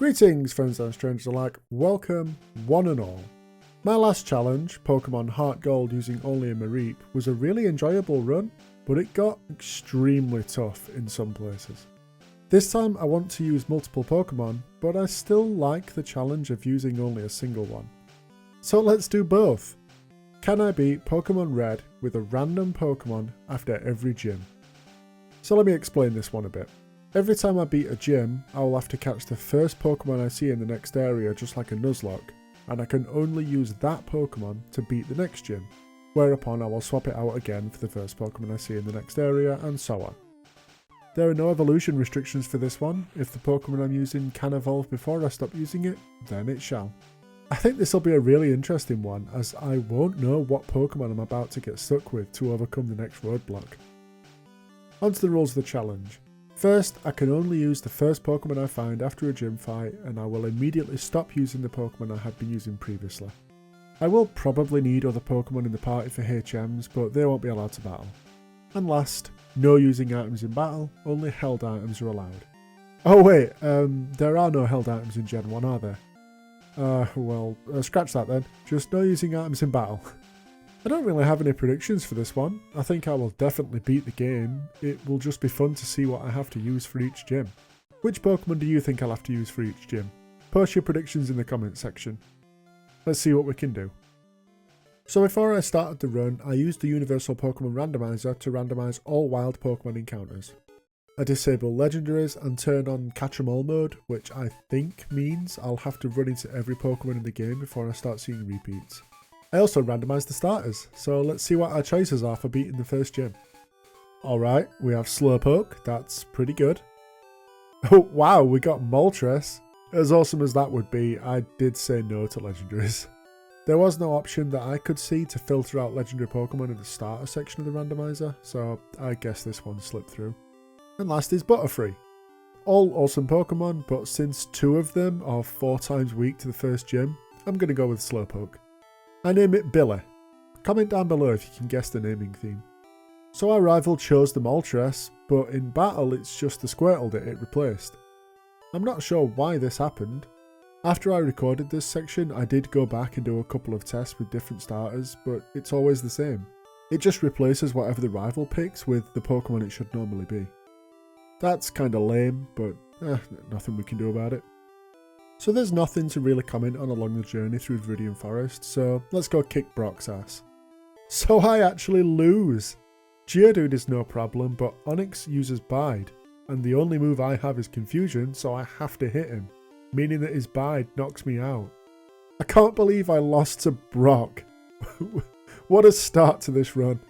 Greetings friends and strangers alike, welcome one and all. My last challenge, Pokemon Heart Gold using only a Mareep, was a really enjoyable run, but it got extremely tough in some places. This time I want to use multiple Pokemon, but I still like the challenge of using only a single one. So let's do both. Can I beat Pokemon Red with a random Pokemon after every gym? So let me explain this one a bit. Every time I beat a gym, I will have to catch the first Pokemon I see in the next area just like a Nuzlocke, and I can only use that Pokemon to beat the next gym, whereupon I will swap it out again for the first Pokemon I see in the next area, and so on. There are no evolution restrictions for this one. If the Pokemon I'm using can evolve before I stop using it, then it shall. I think this will be a really interesting one, as I won't know what Pokemon I'm about to get stuck with to overcome the next roadblock. On to the rules of the challenge. First, I can only use the first Pokemon I find after a gym fight, and I will immediately stop using the Pokemon I had been using previously. I will probably need other Pokemon in the party for HMs, but they won't be allowed to battle. And last, no using items in battle, only held items are allowed. Oh wait, there are no held items in Gen 1, are there? Scratch that then, just no using items in battle. I don't really have any predictions for this one. I think I will definitely beat the game. It will just be fun to see what I have to use for each gym. Which Pokemon do you think I'll have to use for each gym? Post your predictions in the comments section. Let's see what we can do. So before I started the run, I used the Universal Pokemon Randomizer to randomise all wild Pokemon encounters. I disable legendaries and turn on Catch 'em All mode, which I think means I'll have to run into every Pokemon in the game before I start seeing repeats. I also randomised the starters, so let's see what our choices are for beating the first gym. Alright, we have Slowpoke, that's pretty good. Oh wow, we got Moltres. As awesome as that would be, I did say no to legendaries. There was no option that I could see to filter out legendary Pokemon in the starter section of the randomizer, so I guess this one slipped through. And last is Butterfree. All awesome Pokemon, but since 2 of them are 4 times weak to the first gym, I'm going to go with Slowpoke. I name it Billy. Comment down below if you can guess the naming theme. So our rival chose the Moltres, but in battle it's just the Squirtle that it replaced. I'm not sure why this happened. After I recorded this section, I did go back and do a couple of tests with different starters, but it's always the same. It just replaces whatever the rival picks with the Pokemon it should normally be. That's kinda lame, but nothing we can do about it. So there's nothing to really comment on along the journey through Viridian Forest, so let's go kick Brock's ass. So I actually lose! Geodude is no problem, but Onix uses Bide, and the only move I have is Confusion, so I have to hit him, meaning that his Bide knocks me out. I can't believe I lost to Brock. What a start to this run.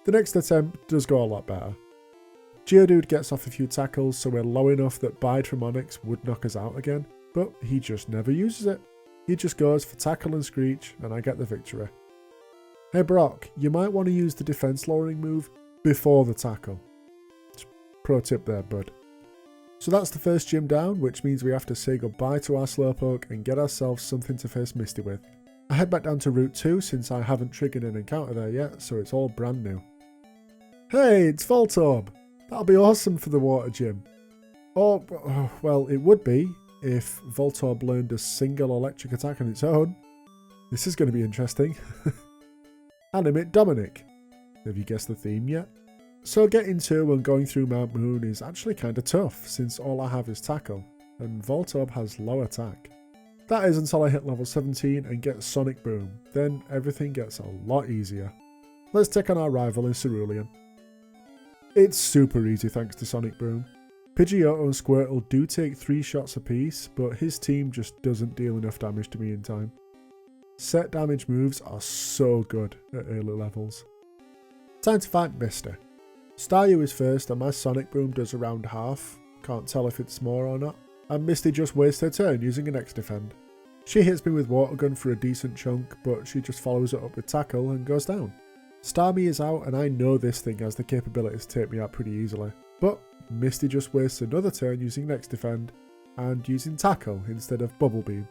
The next attempt does go a lot better. Geodude gets off a few tackles, so we're low enough that Bide from Onix would knock us out again, but he just never uses it. He just goes for Tackle and Screech, and I get the victory. Hey Brock, you might want to use the defense lowering move before the tackle. Pro tip there, bud. So that's the first gym down, which means we have to say goodbye to our Slowpoke and get ourselves something to face Misty with. I head back down to Route 2 since I haven't triggered an encounter there yet, so it's all brand new. Hey, it's Voltorb! That'll be awesome for the water gym. Or, well, it would be if Voltorb learned a single electric attack on its own. This is going to be interesting. Animate Dominic. Have you guessed the theme yet? So getting to and going through Mount Moon is actually kind of tough, since all I have is Tackle, and Voltorb has low attack. That is until I hit level 17 and get Sonic Boom, then everything gets a lot easier. Let's take on our rival in Cerulean. It's super easy thanks to Sonic Boom. Pidgeotto and Squirtle do take 3 shots apiece, but his team just doesn't deal enough damage to me in time. Set damage moves are so good at early levels. Time to fight Misty. Staryu is first and my Sonic Boom does around half, can't tell if it's more or not, and Misty just wastes her turn using an X-Defend. She hits me with Water Gun for a decent chunk, but she just follows it up with Tackle and goes down. Starmie is out and I know this thing has the capability to take me out pretty easily, but Misty just wastes another turn using Next Defend and using Tackle instead of Bubble Beam.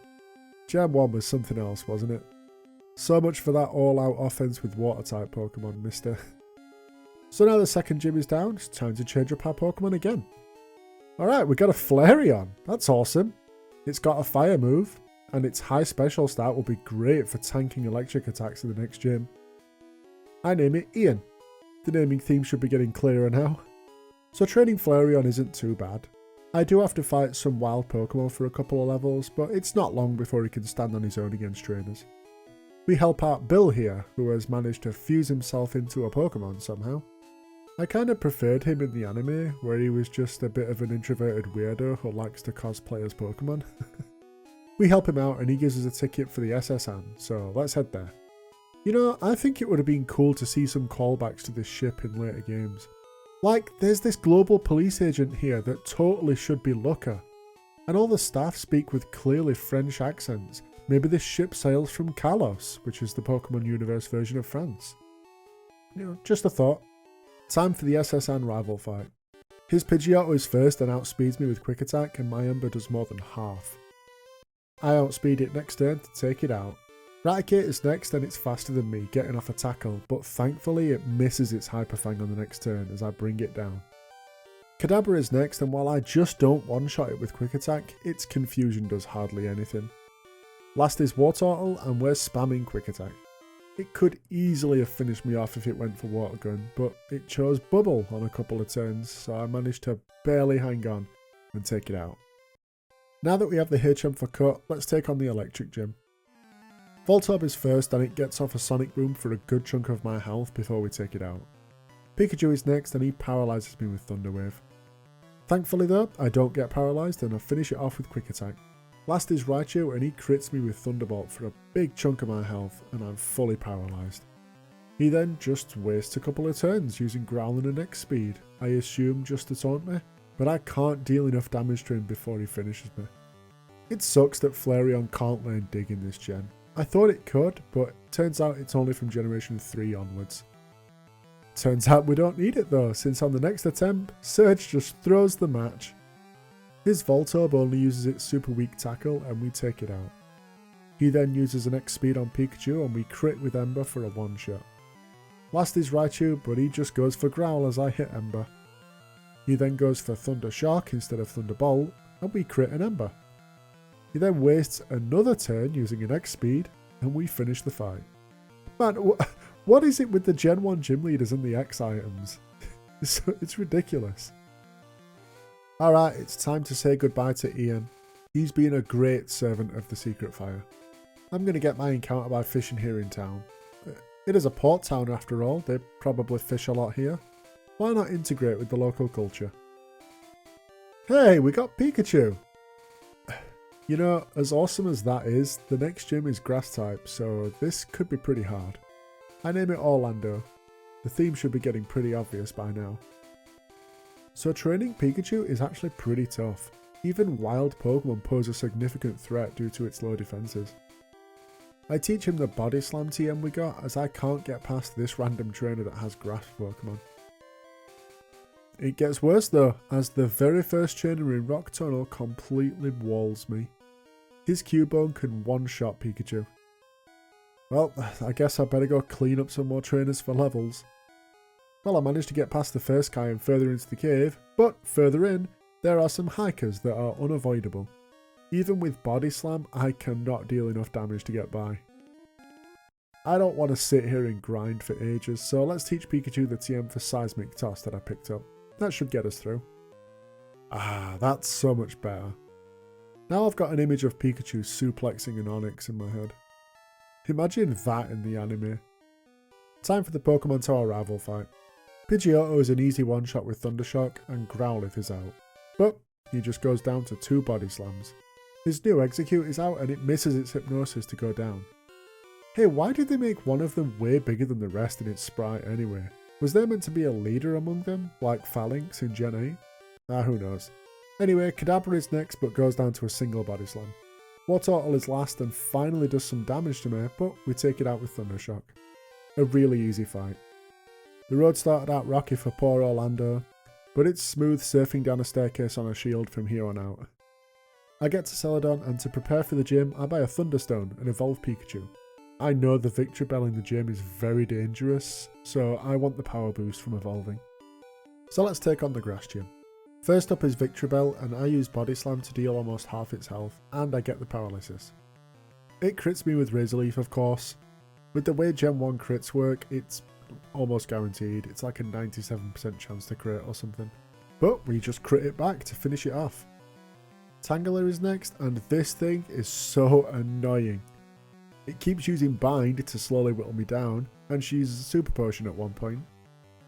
Gen 1 was something else, wasn't it? So much for that all-out offense with Water-type Pokemon, Misty. So now the second gym is down, it's time to change up our Pokemon again. Alright, we got a Flareon. That's awesome. It's got a fire move, and its high special stat will be great for tanking electric attacks in the next gym. I name it Ian. The naming theme should be getting clearer now. So training Flareon isn't too bad. I do have to fight some wild Pokemon for a couple of levels, but it's not long before he can stand on his own against trainers. We help out Bill here, who has managed to fuse himself into a Pokemon somehow. I kind of preferred him in the anime, where he was just a bit of an introverted weirdo who likes to cosplay as Pokemon. We help him out and he gives us a ticket for the SSN, so let's head there. You know, I think it would have been cool to see some callbacks to this ship in later games. Like, there's this global police agent here that totally should be Looker. And all the staff speak with clearly French accents. Maybe this ship sails from Kalos, which is the Pokemon Universe version of France. You know, just a thought. Time for the SSN rival fight. His Pidgeotto is first and outspeeds me with Quick Attack, and my Ember does more than half. I outspeed it next turn to take it out. Raticate is next and it's faster than me, getting off a tackle, but thankfully it misses its Hyper Fang on the next turn as I bring it down. Kadabra is next, and while I just don't one-shot it with Quick Attack, its Confusion does hardly anything. Last is Wartortle, and we're spamming Quick Attack. It could easily have finished me off if it went for Water Gun, but it chose Bubble on a couple of turns, so I managed to barely hang on and take it out. Now that we have the Hircham for cut, let's take on the Electric Gym. Voltorb is first and it gets off a Sonic Boom for a good chunk of my health before we take it out. Pikachu is next and he paralyses me with Thunder Wave. Thankfully though, I don't get paralysed and I finish it off with Quick Attack. Last is Raichu and he crits me with Thunderbolt for a big chunk of my health and I'm fully paralysed. He then just wastes a couple of turns using Growlithe and X Speed, I assume just to taunt me, but I can't deal enough damage to him before he finishes me. It sucks that Flareon can't learn Dig in this gen. I thought it could, but turns out it's only from Generation 3 onwards. Turns out we don't need it though, since on the next attempt, Surge just throws the match. His Voltorb only uses its super weak tackle and we take it out. He then uses an X Speed on Pikachu and we crit with Ember for a one-shot. Last is Raichu, but he just goes for Growl as I hit Ember. He then goes for Thunder Shock instead of Thunderbolt and we crit an Ember. He then wastes another turn using an X Speed and we finish the fight. Man, what is it with the Gen 1 gym leaders and the X items? It's ridiculous. Alright, it's time to say goodbye to Ian. He's been a great servant of the Secret Fire. I'm going to get my encounter by fishing here in town. It is a port town after all, they probably fish a lot here. Why not integrate with the local culture? Hey, we got Pikachu! You know, as awesome as that is, the next gym is grass type, so this could be pretty hard. I name it Orlando. The theme should be getting pretty obvious by now. So training Pikachu is actually pretty tough. Even wild Pokemon pose a significant threat due to its low defenses. I teach him the Body Slam TM we got, as I can't get past this random trainer that has grass Pokemon. It gets worse though, as the very first trainer in Rock Tunnel completely walls me. His Cubone can one-shot Pikachu. Well, I guess I better go clean up some more trainers for levels. Well, I managed to get past the first guy and further into the cave, but further in, there are some hikers that are unavoidable. Even with Body Slam, I cannot deal enough damage to get by. I don't want to sit here and grind for ages, so let's teach Pikachu the TM for Seismic Toss that I picked up. That should get us through. Ah, that's so much better. Now I've got an image of Pikachu suplexing an Onix in my head. Imagine that in the anime. Time for the Pokemon Tower rival fight. Pidgeotto is an easy one-shot with Thundershock and Growlithe is out. But he just goes down to 2 Body Slams. His new Execute is out and it misses its Hypnosis to go down. Hey, why did they make one of them way bigger than the rest in its sprite anyway? Was there meant to be a leader among them, like Phalanx in Gen 8? Ah, who knows. Anyway, Kadabra is next but goes down to a single Body Slam. Wartortle is last and finally does some damage to me, but we take it out with Thundershock. A really easy fight. The road started out rocky for poor Orlando, but it's smooth surfing down a staircase on a shield from here on out. I get to Celadon and to prepare for the gym I buy a Thunderstone and evolve Pikachu. I know the Victory Bell in the gym is very dangerous, so I want the power boost from evolving. So let's take on the grass gym. First up is Victreebel, and I use Body Slam to deal almost half its health, and I get the paralysis. It crits me with Razor Leaf, of course. With the way Gen 1 crits work, it's almost guaranteed. It's like a 97% chance to crit or something. But we just crit it back to finish it off. Tangela is next, and this thing is so annoying. It keeps using Bind to slowly whittle me down, and she uses a Super Potion at one point.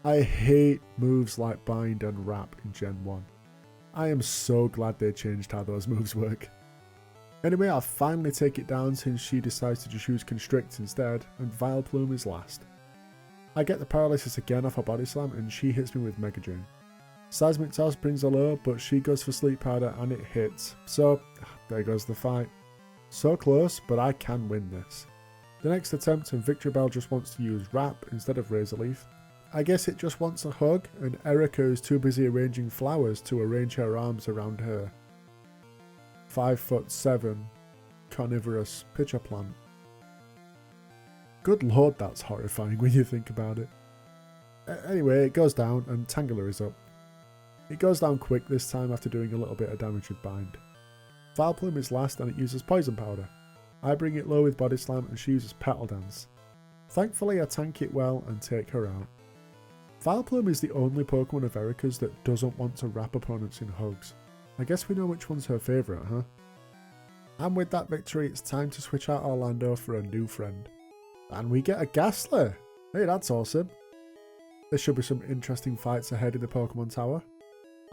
I hate moves like Bind and Wrap in Gen 1. I am so glad they changed how those moves work. Anyway, I finally take it down since she decides to just use Constrict instead, and Vileplume is last. I get the paralysis again off her Body Slam, and she hits me with Mega Drain. Seismic Toss brings her low, but she goes for Sleep Powder and it hits. So, there goes the fight. So close, but I can win this. The next attempt, and Victreebel just wants to use Wrap instead of Razor Leaf. I guess it just wants a hug, and Erica is too busy arranging flowers to arrange her arms around her 5'7" carnivorous pitcher plant. Good lord, that's horrifying when you think about it. Anyway, it goes down, and Tangela is up. It goes down quick this time after doing a little bit of damage with Bind. Vileplume is last, and it uses Poison Powder. I bring it low with Body Slam, and she uses Petal Dance. Thankfully, I tank it well and take her out. Vileplume is the only Pokemon of Erica's that doesn't want to wrap opponents in hugs. I guess we know which one's her favourite, huh? And with that victory, it's time to switch out Orlando for a new friend. And we get a Ghastly! Hey, that's awesome. There should be some interesting fights ahead in the Pokemon Tower.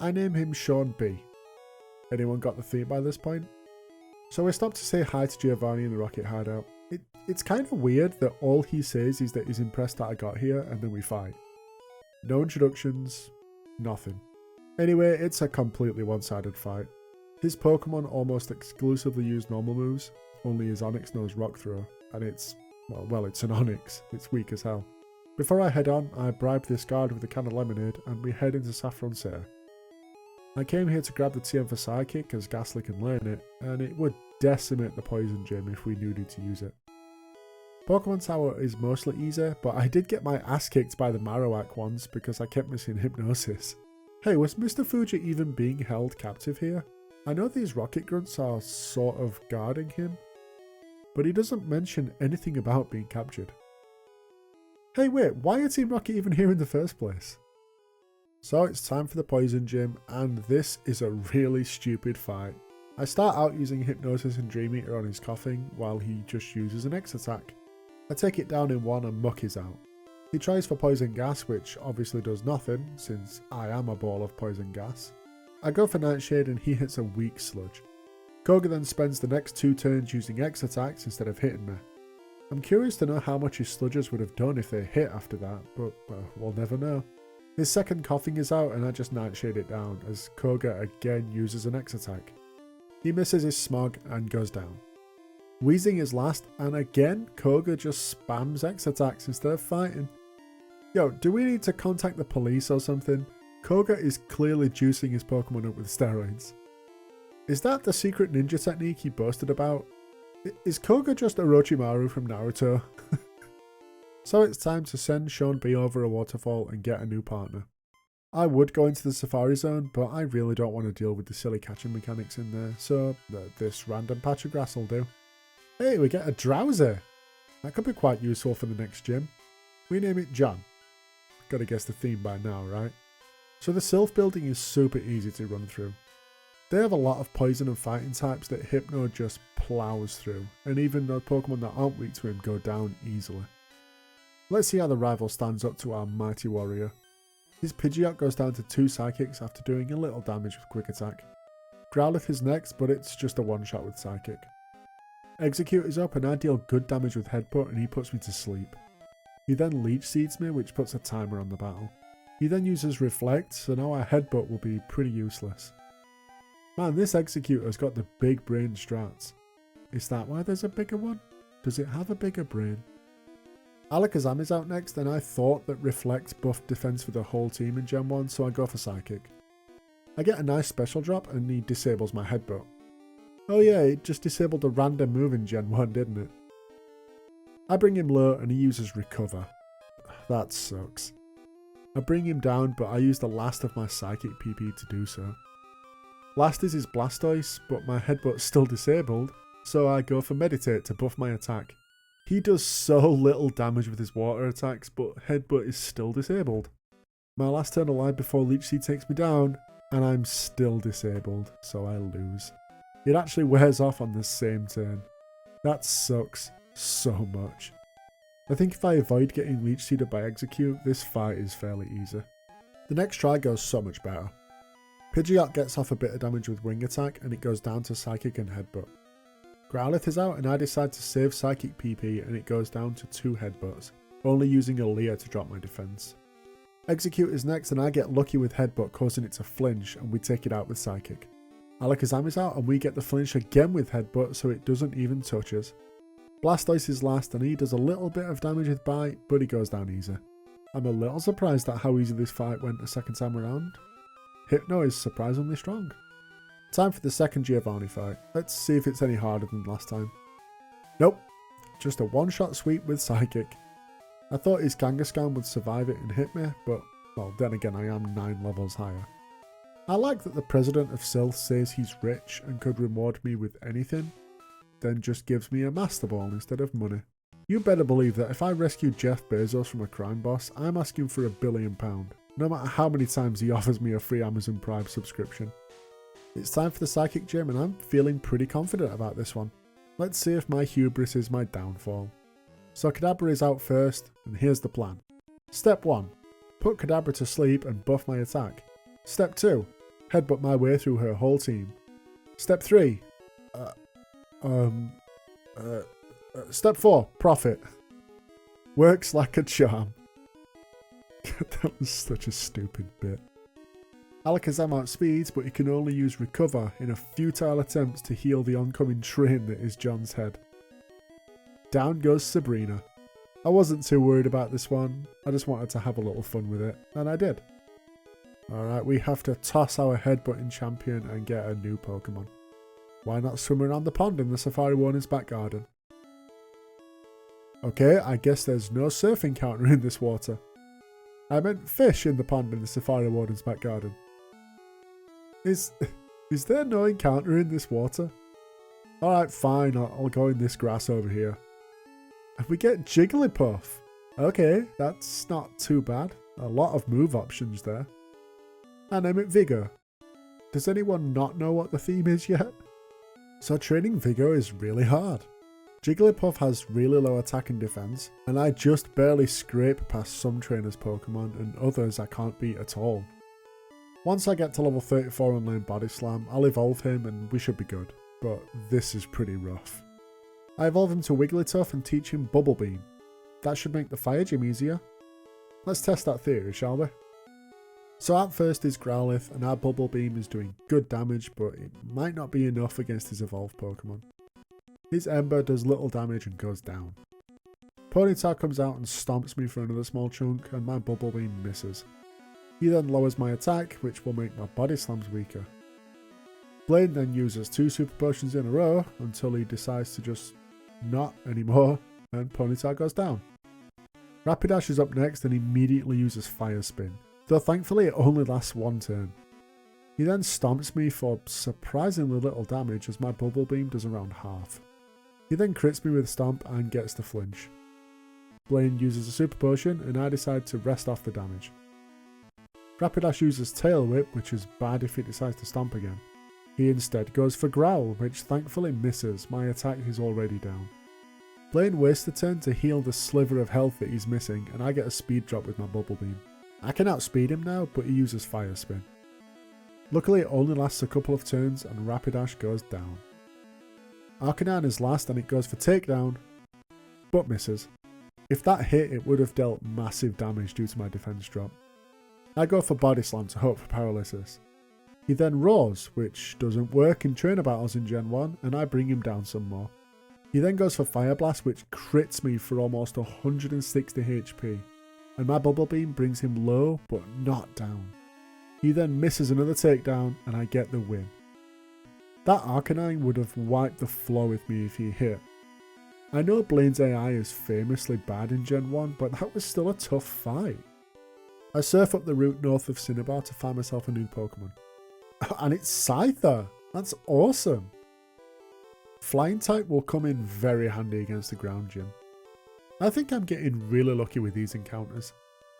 I name him Sean B. Anyone got the theme by this point? So we stop to say hi to Giovanni in the Rocket Hideout. It's kind of weird that all he says is that he's impressed that I got here, and then we fight. No introductions, nothing. Anyway, it's a completely one-sided fight. His Pokemon almost exclusively use normal moves, only his Onix knows Rock Throw, and it's an Onix, it's weak as hell. Before I head on, I bribe this guard with a can of lemonade, and we head into Saffron City. I came here to grab the TM for Psychic, as Ghastly can learn it, and it would decimate the Poison Gym if we needed to use it. Pokemon Tower is mostly easy, but I did get my ass kicked by the Marowak once because I kept missing Hypnosis. Hey, was Mr. Fuji even being held captive here? I know these Rocket Grunts are sort of guarding him, but he doesn't mention anything about being captured. Hey wait, why are Team Rocket even here in the first place? So it's time for the Poison Gym, and this is a really stupid fight. I start out using Hypnosis and Dream Eater on his coughing, while he just uses an X attack. I take it down in one and Muck is out. He tries for Poison Gas, which obviously does nothing, since I am a ball of Poison Gas. I go for Nightshade and he hits a weak Sludge. Koga then spends the next 2 turns using X attacks instead of hitting me. I'm curious to know how much his Sludges would have done if they hit after that, but we'll never know. His second coughing is out and I just Nightshade it down, as Koga again uses an X attack. He misses his Smog and goes down. Wheezing is last, and again Koga just spams X attacks instead of fighting. Yo, do we need to contact the police or something? Koga is clearly juicing his Pokemon up with steroids. Is that the secret ninja technique he boasted about? Is Koga just Orochimaru from Naruto? So it's time to send Sean B over a waterfall and get a new partner. I would go into the Safari Zone, but I really don't want to deal with the silly catching mechanics in there, so this random patch of grass will do. Hey, we get a Drowsy! That could be quite useful for the next gym. We name it John. Gotta guess the theme by now, right? So the Sylph building is super easy to run through. They have a lot of poison and fighting types that Hypno just plows through, and even the Pokemon that aren't weak to him go down easily. Let's see how the rival stands up to our mighty warrior. His Pidgeot goes down to 2 Psychics after doing a little damage with Quick Attack. Growlithe is next, but it's just a one-shot with Psychic. Execute is up and I deal good damage with Headbutt and he puts me to sleep. He then Leech Seeds me, which puts a timer on the battle. He then uses Reflect, so now our Headbutt will be pretty useless. Man, this Executor's got the big brain strats. Is that why there's a bigger one? Does it have a bigger brain? Alakazam is out next, and I thought that Reflect buffed defense for the whole team in Gen 1, so I go for Psychic. I get a nice special drop, and he disables my Headbutt. Oh yeah, it just disabled a random move in Gen 1, didn't it? I bring him low, and he uses Recover. That sucks. I bring him down, but I use the last of my Psychic PP to do so. Last is his Blastoise, but my Headbutt's still disabled, so I go for Meditate to buff my attack. He does so little damage with his water attacks, but Headbutt is still disabled. My last turn alive before Leech Seed takes me down, and I'm still disabled, so I lose. It actually wears off on the same turn. That sucks so much. I think if I avoid getting Leech Seeded by Execute, this fight is fairly easy. The next try goes so much better. Pidgeot gets off a bit of damage with Wing Attack, and it goes down to Psychic and Headbutt. Growlithe is out, and I decide to save Psychic PP, and it goes down to 2 Headbutts, only using a Leer to drop my defense. Execute is next, and I get lucky with Headbutt, causing it to flinch, and we take it out with Psychic. Alakazam is out, and we get the flinch again with Headbutt, so it doesn't even touch us. Blastoise is last, and he does a little bit of damage with Bite, but he goes down easy. I'm a little surprised at how easy this fight went the second time around. Hypno is surprisingly strong. Time for the second Giovanni fight. Let's see if it's any harder than last time. Nope, just a one-shot sweep with Psychic. I thought his Kangaskhan would survive it and hit me, but, well, then again I am 9 levels higher. I like that the president of Sylph says he's rich and could reward me with anything, then just gives me a Master Ball instead of money. You better believe that if I rescue Jeff Bezos from a crime boss, I'm asking for £1 billion, no matter how many times he offers me a free Amazon Prime subscription. It's time for the Psychic Gym, and I'm feeling pretty confident about this one. Let's see if my hubris is my downfall. So Kadabra is out first, and here's the plan. Step 1. Put Kadabra to sleep and buff my attack. Step 2. Headbutt my way through her whole team. Step 3. Step 4. Profit. Works like a charm. That was such a stupid bit. Alakazam outspeeds, but he can only use Recover in a futile attempt to heal the oncoming train that is John's head. Down goes Sabrina. I wasn't too worried about this one, I just wanted to have a little fun with it, and I did. Alright, we have to toss our Headbutting champion and get a new Pokemon. Why not swim around the pond in the Safari Warden's back garden? Okay, I guess there's no surfing counter in this water. I meant fish in the pond in the Safari Warden's back garden. Is there no encounter in this water? Alright, fine, I'll go in this grass over here. And we get Jigglypuff. Okay, that's not too bad. A lot of move options there. And Emmet Vigor. Does anyone not know what the theme is yet? So training Vigor is really hard. Jigglypuff has really low attack and defense, and I just barely scrape past some trainers' Pokemon and others I can't beat at all. Once I get to level 34 and learn Body Slam, I'll evolve him and we should be good, but this is pretty rough. I evolve him to Wigglytuff and teach him Bubble Beam. That should make the Fire Gym easier. Let's test that theory, shall we? So at first is Growlithe, and our Bubble Beam is doing good damage, but it might not be enough against his evolved Pokemon. His Ember does little damage and goes down. Ponyta comes out and stomps me for another small chunk, and my Bubble Beam misses. He then lowers my attack, which will make my Body Slams weaker. Blaine then uses 2 Super Potions in a row until he decides to just not anymore, and Ponyta goes down. Rapidash is up next and immediately uses Fire Spin, though thankfully it only lasts 1 turn. He then stomps me for surprisingly little damage as my Bubble Beam does around half. He then crits me with Stomp and gets the flinch. Blaine uses a Super Potion and I decide to rest off the damage. Rapidash uses Tail Whip, which is bad if it decides to Stomp again. He instead goes for Growl, which thankfully misses, my attack is already down. Blaine wastes a turn to heal the sliver of health that he's missing, and I get a speed drop with my Bubble Beam. I can outspeed him now, but he uses Fire Spin. Luckily it only lasts a couple of turns and Rapidash goes down. Arcanine is last and it goes for Takedown, but misses. If that hit, it would have dealt massive damage due to my defense drop. I go for Body Slam to hope for Paralysis. He then roars, which doesn't work in trainer battles in Gen 1, and I bring him down some more. He then goes for Fire Blast, which crits me for almost 160 HP, and my Bubble Beam brings him low, but not down. He then misses another takedown, and I get the win. That Arcanine would have wiped the floor with me if he hit. I know Blaine's AI is famously bad in Gen 1, but that was still a tough fight. I surf up the route north of Cinnabar to find myself a new Pokemon. And it's Scyther! That's awesome! Flying type will come in very handy against the ground gym. I think I'm getting really lucky with these encounters.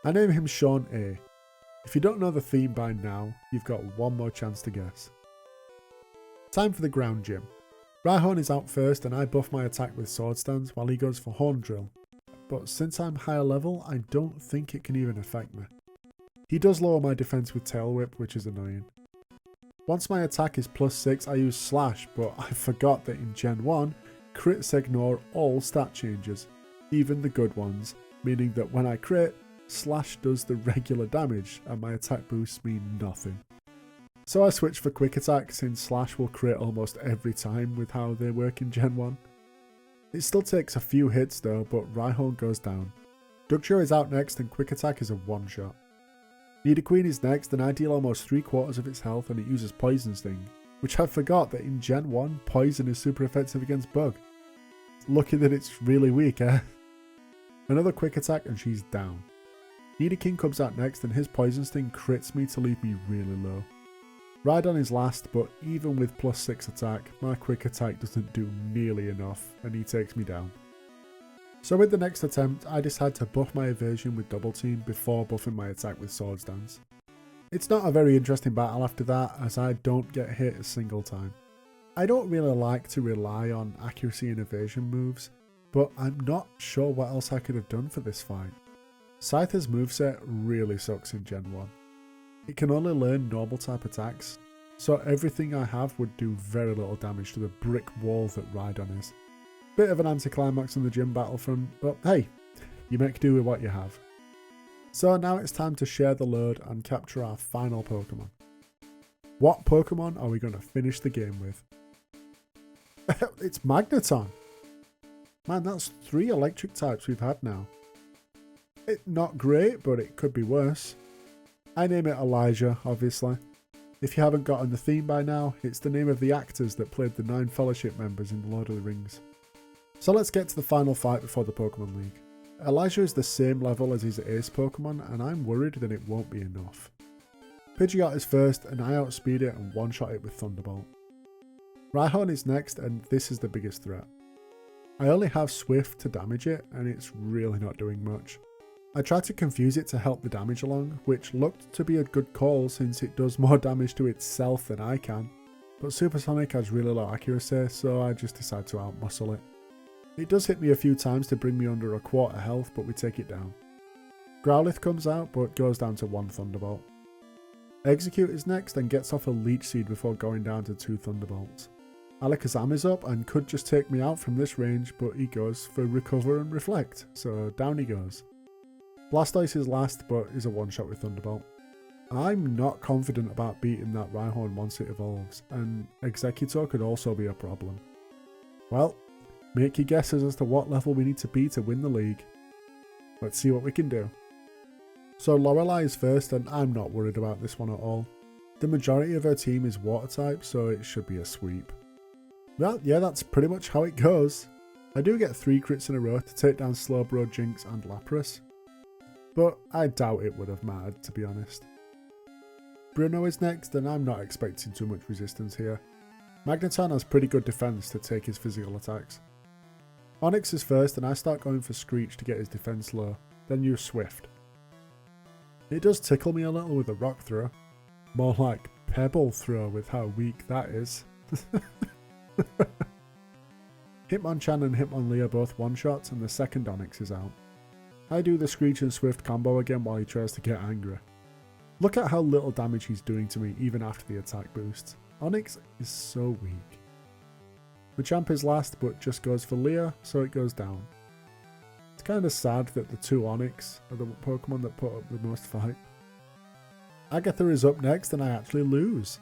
I name him Sean A. If you don't know the theme by now, you've got one more chance to guess. Time for the ground gym. Rhyhorn is out first and I buff my attack with Sword Stance while he goes for Horn Drill. But since I'm higher level, I don't think it can even affect me. He does lower my defense with Tail Whip, which is annoying. Once my attack is +6, I use Slash, but I forgot that in Gen 1, crits ignore all stat changes, even the good ones, meaning that when I crit, Slash does the regular damage and my attack boosts mean nothing. So I switch for Quick Attack since Slash will crit almost every time with how they work in Gen 1. It still takes a few hits though, but Rhyhorn goes down. Dugtrio is out next and Quick Attack is a one-shot. Nidoqueen is next and I deal almost 3/4 of its health and it uses Poison Sting, which I forgot that in Gen 1, Poison is super effective against Bug. Lucky that it's really weak, eh? Another Quick Attack and she's down. Nidoking comes out next and his Poison Sting crits me to leave me really low. Rhydon is last, but even with +6 attack, my Quick Attack doesn't do nearly enough and he takes me down. So with the next attempt, I decide to buff my evasion with Double Team before buffing my attack with Sword Stance. It's not a very interesting battle after that, as I don't get hit a single time. I don't really like to rely on accuracy and evasion moves, but I'm not sure what else I could have done for this fight. Scyther's moveset really sucks in Gen 1. It can only learn normal type attacks, so everything I have would do very little damage to the brick wall that Rhydon is. Bit of an anticlimax on the gym battlefront, but hey, you make do with what you have. So now it's time to share the load and capture our final Pokemon. What Pokemon are we going to finish the game with? It's Magneton! Man, that's 3 electric types we've had now. Not great, but it could be worse. I name it Elijah, obviously. If you haven't gotten the theme by now, it's the name of the actors that played the 9 Fellowship members in The Lord of the Rings. So let's get to the final fight before the Pokemon League. Elijah is the same level as his ace Pokemon and I'm worried that it won't be enough. Pidgeot is first and I outspeed it and one-shot it with Thunderbolt. Rhyhorn is next and this is the biggest threat. I only have Swift to damage it and it's really not doing much. I tried to confuse it to help the damage along, which looked to be a good call since it does more damage to itself than I can, but Supersonic has really low accuracy so I just decide to outmuscle it. It does hit me a few times to bring me under 1/4 health, but we take it down. Growlithe comes out but goes down to 1 Thunderbolt. Execute is next and gets off a Leech Seed before going down to 2 Thunderbolts. Alakazam is up and could just take me out from this range, but he goes for Recover and Reflect, so down he goes. Blastoise is last but is a one-shot with Thunderbolt. I'm not confident about beating that Rhyhorn once it evolves, and Executor could also be a problem. Well, make your guesses as to what level we need to be to win the league. Let's see what we can do. So Lorelei is first and I'm not worried about this one at all. The majority of her team is water type, so it should be a sweep. Well, yeah, that's pretty much how it goes. I do get 3 crits in a row to take down Slowbro, Jinx and Lapras, but I doubt it would have mattered, to be honest. Bruno is next and I'm not expecting too much resistance here. Magneton has pretty good defense to take his physical attacks. Onix is first and I start going for Screech to get his defense low, then use Swift. It does tickle me a little with a Rock Throw. More like Pebble Throw with how weak that is. Hitmonchan and Hitmonlee are both one-shots and the second Onix is out. I do the Screech and Swift combo again while he tries to get angry. Look at how little damage he's doing to me even after the attack boosts. Onix is so weak. Machamp is last but just goes for Leer, so it goes down. It's kind of sad that the 2 Onix are the Pokemon that put up the most fight. Agatha is up next and I actually lose.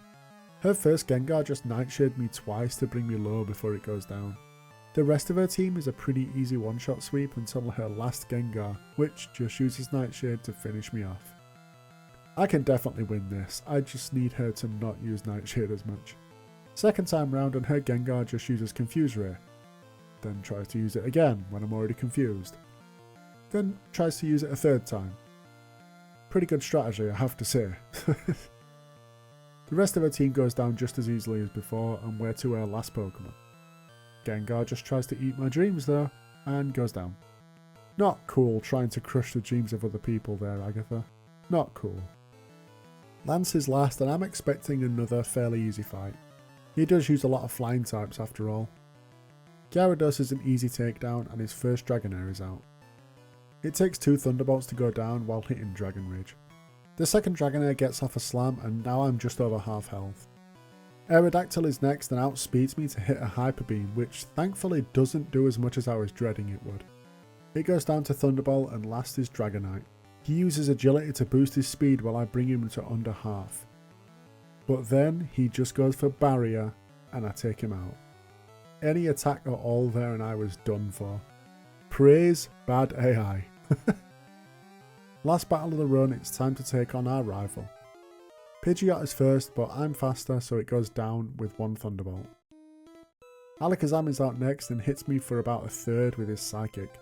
Her first Gengar just Nightshade me twice to bring me low before it goes down. The rest of her team is a pretty easy one-shot sweep until her last Gengar, which just uses Nightshade to finish me off. I can definitely win this, I just need her to not use Nightshade as much. Second time round and her Gengar just uses Confuse Ray. Then tries to use it again when I'm already confused. Then tries to use it a third time. Pretty good strategy, I have to say. The rest of our team goes down just as easily as before, and we're to our last Pokemon. Gengar just tries to eat my dreams though, and goes down. Not cool trying to crush the dreams of other people there, Agatha. Not cool. Lance is last, and I'm expecting another fairly easy fight. He does use a lot of flying types after all. Gyarados is an easy takedown, and his first Dragonair is out. It takes 2 Thunderbolts to go down while hitting Dragon Rage. The second Dragonair gets off a slam, and now I'm just over half health. Aerodactyl is next and outspeeds me to hit a Hyper Beam, which thankfully doesn't do as much as I was dreading it would. It goes down to Thunderbolt, and last is Dragonite. He uses agility to boost his speed while I bring him to under half. But then he just goes for Barrier, and I take him out. Any attack at all there and I was done for. Praise bad AI. Last battle of the run, it's time to take on our rival. Pidgeot is first, but I'm faster, so it goes down with 1 Thunderbolt. Alakazam is out next and hits me for about a third with his Psychic.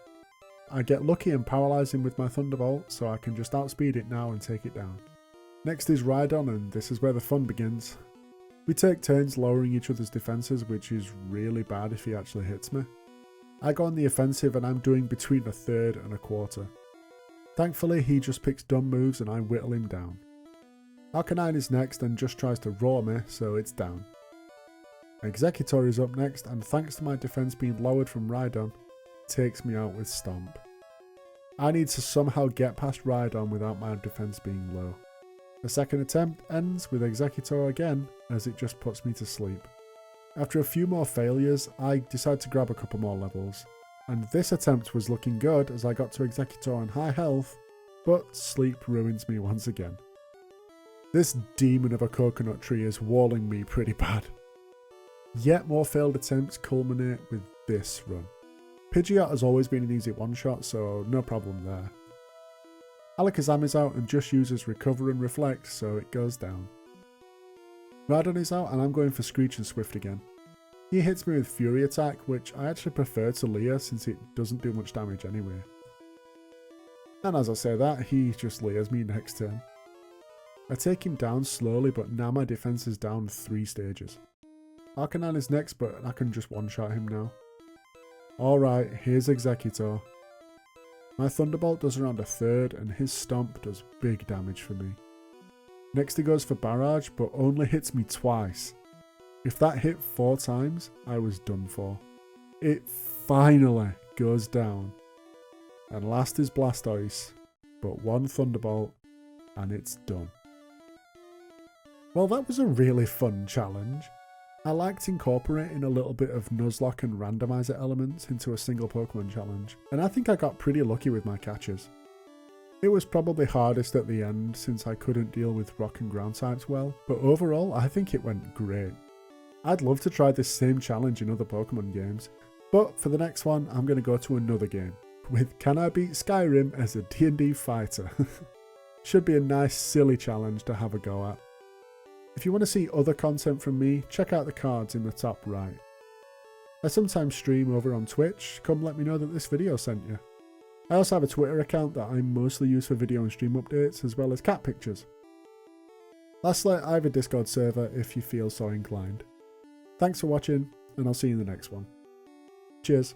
I get lucky and paralyze him with my Thunderbolt, so I can just outspeed it now and take it down. Next is Rhydon, and this is where the fun begins. We take turns lowering each other's defences, which is really bad if he actually hits me. I go on the offensive and I'm doing between a third and a quarter. Thankfully he just picks dumb moves and I whittle him down. Arcanine is next and just tries to roar me, so it's down. Exeggutor is up next, and thanks to my defense being lowered from Rhydon, takes me out with Stomp. I need to somehow get past Rhydon without my defense being low. The second attempt ends with Exeggutor again, as it just puts me to sleep. After a few more failures, I decide to grab a couple more levels, and this attempt was looking good as I got to Exeggutor on high health, but sleep ruins me once again. This demon of a coconut tree is walling me pretty bad. Yet more failed attempts culminate with this run. Pidgeot has always been an easy one-shot, so no problem there. Alakazam is out and just uses Recover and Reflect, so it goes down. Rhydon is out and I'm going for Screech and Swift again. He hits me with Fury Attack, which I actually prefer to Leer since it doesn't do much damage anyway. And as I say that, he just Leers me next turn. I take him down slowly, but now my defense is down 3 stages. Arcanine is next, but I can just one-shot him now. Alright, here's Exeggutor. My Thunderbolt does around a third, and his Stomp does big damage for me. Next he goes for Barrage, but only hits me twice. If that hit 4 times, I was done for. It finally goes down. And last is Blastoise, but 1 Thunderbolt, and it's done. Well, that was a really fun challenge. I liked incorporating a little bit of Nuzlocke and randomizer elements into a single Pokemon challenge, and I think I got pretty lucky with my catches. It was probably hardest at the end since I couldn't deal with rock and ground types well, but overall I think it went great. I'd love to try this same challenge in other Pokemon games, but for the next one I'm going to go to another game, with Can I Beat Skyrim as a D&D fighter. Should be a nice silly challenge to have a go at. If you want to see other content from me, check out the cards in the top right. I sometimes stream over on Twitch, come let me know that this video sent you. I also have a Twitter account that I mostly use for video and stream updates, as well as cat pictures. Lastly, I have a Discord server if you feel so inclined. Thanks for watching, and I'll see you in the next one. Cheers.